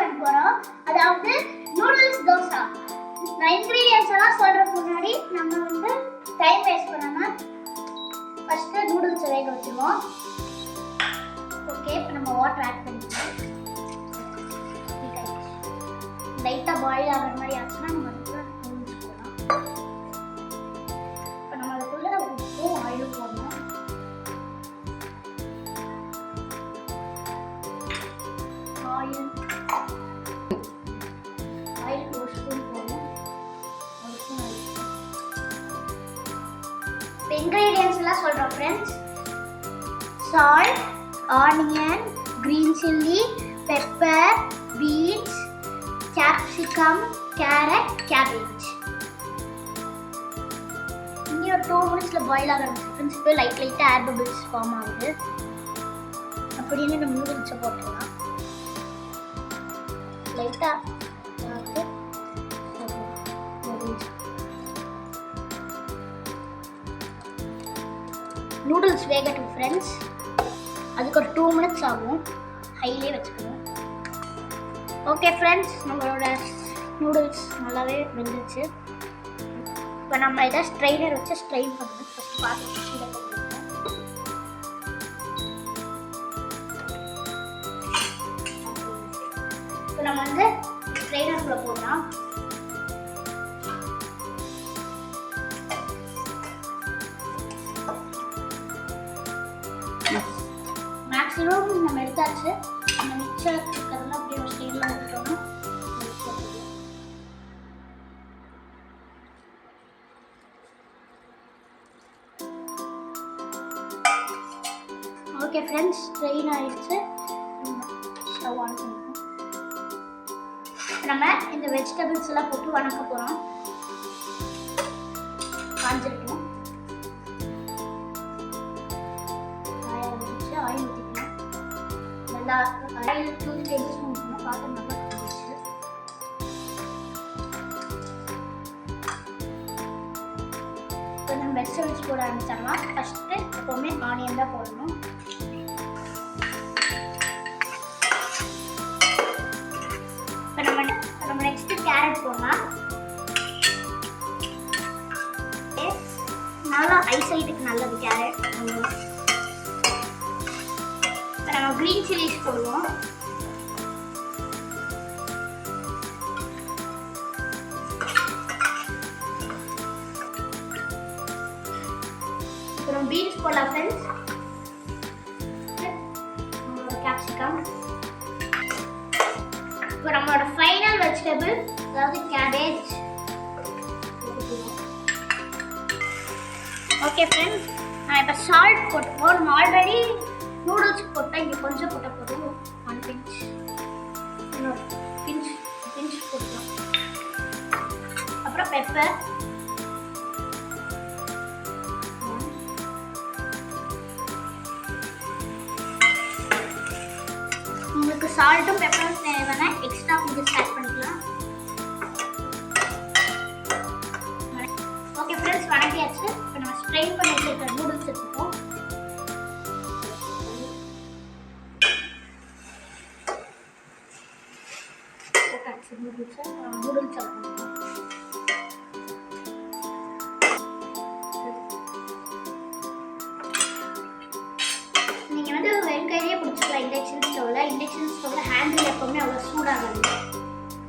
பண்ண போறோம். அதாவது நூடுல்ஸ் தோசை. நான் இன்கிரிடியன்ட்ஸ் எல்லாம் சொல்றதுக்கு முன்னாடி நம்ம வந்து டைம் வேஸ்ட் பண்ணாம ஃபர்ஸ்ட் நூடுல்ஸ் வேக வச்சிருவோம். ஓகே, இப்போ நம்ம வாட்டர் ஆட் பண்ணிக்கலாம். லைட்டா பாயில் ஆகிற மாதிரி ஆச்சுன்னா நம்ம அதுக்குள்ள நூடுல்ஸ் போடலாம். இப்போ நம்ம அதுக்குள்ள உப்பும் ஆயிலும் போடணும். ஆயில் ஒரு ஸ்பூன் போடணும். ஒரு ஸ்பூன் ஆயில். இப்போ இன்கிரீடியன்ட்ஸ் எல்லாம் சொல்கிறோம் friends. Salt, onion, green chilli, pepper, beans, capsicum, carrot, cabbage. இன்னும் ஒரு 2 மினிட்ஸில் பாயில் ஆகிற ஃப்ரெண்ட்ஸ். இப்போ லைட்டாக ஏர் பபிள்ஸ் ஃபார்ம் ஆகுது. அப்படின்னு நம்ம நூடுல்ஸை போட்டுக்கலாம். லைட்டாக நூடுல்ஸ் வேகட்டும் ஃப்ரெண்ட்ஸ். அதுக்கு ஒரு 2 மினிட்ஸ் ஆகும். ஹைலே வச்சுக்கணும். ஓகே ஃப்ரெண்ட்ஸ், நம்மளோட நூடுல்ஸ் நல்லாவே வெந்துச்சு. இப்போ நம்ம இதை ஸ்ட்ரெயினர் வச்சு ஸ்ட்ரெயின் பண்ணணும். ஃபஸ்ட் பார்த்து கீழே போட்டுருக்கோம். இப்போ நம்ம வந்து ஸ்ட்ரெயினருக்குள்ளே போடலாம். மேக்ஸிமம் நம்ம எடுத்தாச்சு. அந்த மிக்சர் இருக்கிறதெல்லாம் அப்படியே ஒரு ஸ்டேஜில் விட்டுட்டோம்னா ஓகே ஃப்ரெண்ட்ஸ், ஸ்ட்ரெயின் ஆயிடுச்சு. ஸ்டவ் ஆன் பண்ணிக்கணும். நம்ம இந்த வெஜிடபிள்ஸ் எல்லாம் போட்டு வணக்க போகிறோம். காஞ்சிருக்கணும். ஆயில் ஊற்றிக்கலாம். நல்லா ஆயில் 2 டேபிள் ஸ்பூன் ஊற்றணும். பார்த்து நல்லா காஞ்சிச்சு. இப்போ நம்ம வெஜிடபிள்ஸ் போட ஆரம்பிச்சிடலாம். ஃபஸ்ட்டு எப்போவுமே ஆனியன் தான் போடணும். இப்போ நம்ம நெக்ஸ்ட்டு கேரட் போடலாம். நல்லா ஐசைட்டுக்கு நல்லது கேரட். நம்ம கிரீன் சில்லிஸ் போடுவோம். அப்புறம் பீன்ஸ் போடலாம் ஃப்ரெண்ட்ஸ். கேப்சிகம். இப்போ நம்மளோட ஃபைனல் வெஜிடபிள் அதாவது கேபேஜ். ஓகே ஃப்ரெண்ட்ஸ், நான் இப்போ சால்ட் போட்டுப்போம். நம்ம ஆல்ரெடி நூடுல்ஸ் போட்டால் இங்கே கொஞ்சம் போட்டால் போதும். 1 பிஞ்ச், இன்னொரு பிஞ்ச் போட்டுக்கலாம். அப்புறம் பெப்பர். உங்களுக்கு சால்ட்டும் பெப்பரும் தேவைன்னா எக்ஸ்ட்ரா கொஞ்சம் ஆட் பண்ணிக்கலாம். ஓகே ஃப்ரெண்ட்ஸ், வணக்கியாச்சு. இப்போ நம்ம ஸ்ட்ரெயின் பண்ணி வச்சிருக்க நூடுல்ஸ் எடுத்துப்போம். நூடுல்ஸ் நீங்கள் வந்து வெறும் கையிலேயே பிடிச்சிக்கலாம். இண்டக்ஷன் ஸ்டவ்வில் ஹேண்டில் எப்போவுமே அவ்வளோ சூடாகாது.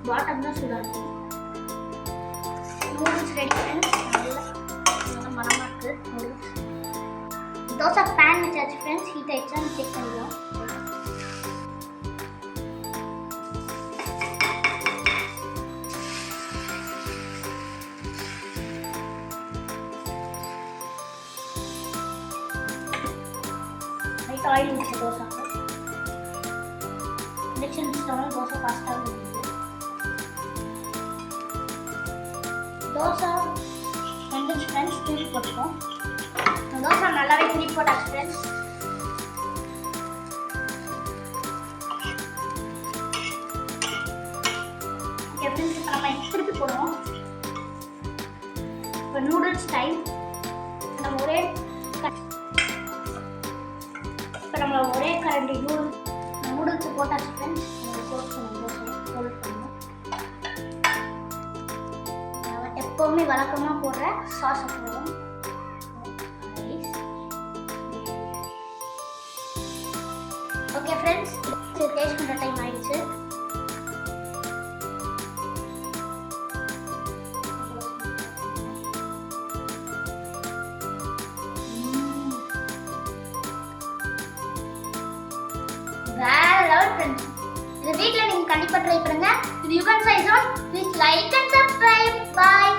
பாட்டம் தான் சூடாகும். Noodles ready friends. நல்லா மரமாக இருக்குது நூடுல்ஸ். தோசை பேன் வச்சாச்சு ஃப்ரெண்ட்ஸ். ஹீட் ஆகிடுச்சான்னு செக் பண்ணிடலாம். ஆயில் ஊற்றி தோசை. இண்டக்ஷன் ஸ்டவ்வில் தோசை ஃபாஸ்ட்டாக இருக்குது. தோசை வெந்துச்சு ஃப்ரெண்ட்ஸ். திருப்பி போட்டுப்போம். தோசை நல்லாவே திருப்பி போட்டாச்சு ஃப்ரெண்ட்ஸ். ஓகே ஃப்ரெண்ட்ஸ், இப்போ நம்ம திருப்பி போடுவோம். இப்போ நூடுல்ஸ் டைம். நம்ம ஒரே கரண்டி நூடுல்ஸ் போட்டாச்சு ஃப்ரெண்ட்ஸ். போட்டு ஃபோல்ட் பண்ணணும். எப்போவுமே வழக்கமாக போடுற சாஸை போடுவோம். ஓகே ஃப்ரெண்ட்ஸ், டேஸ்ட் பண்ணுற டைம் ஆயிடுச்சு. வேற லெவல் ஃப்ரெண்ட்ஸ். இது வீட்டில் நீங்கள் கண்டிப்பாக ட்ரை பண்ணுங்க. இது யுகன் சைஸ் please like and subscribe. Bye.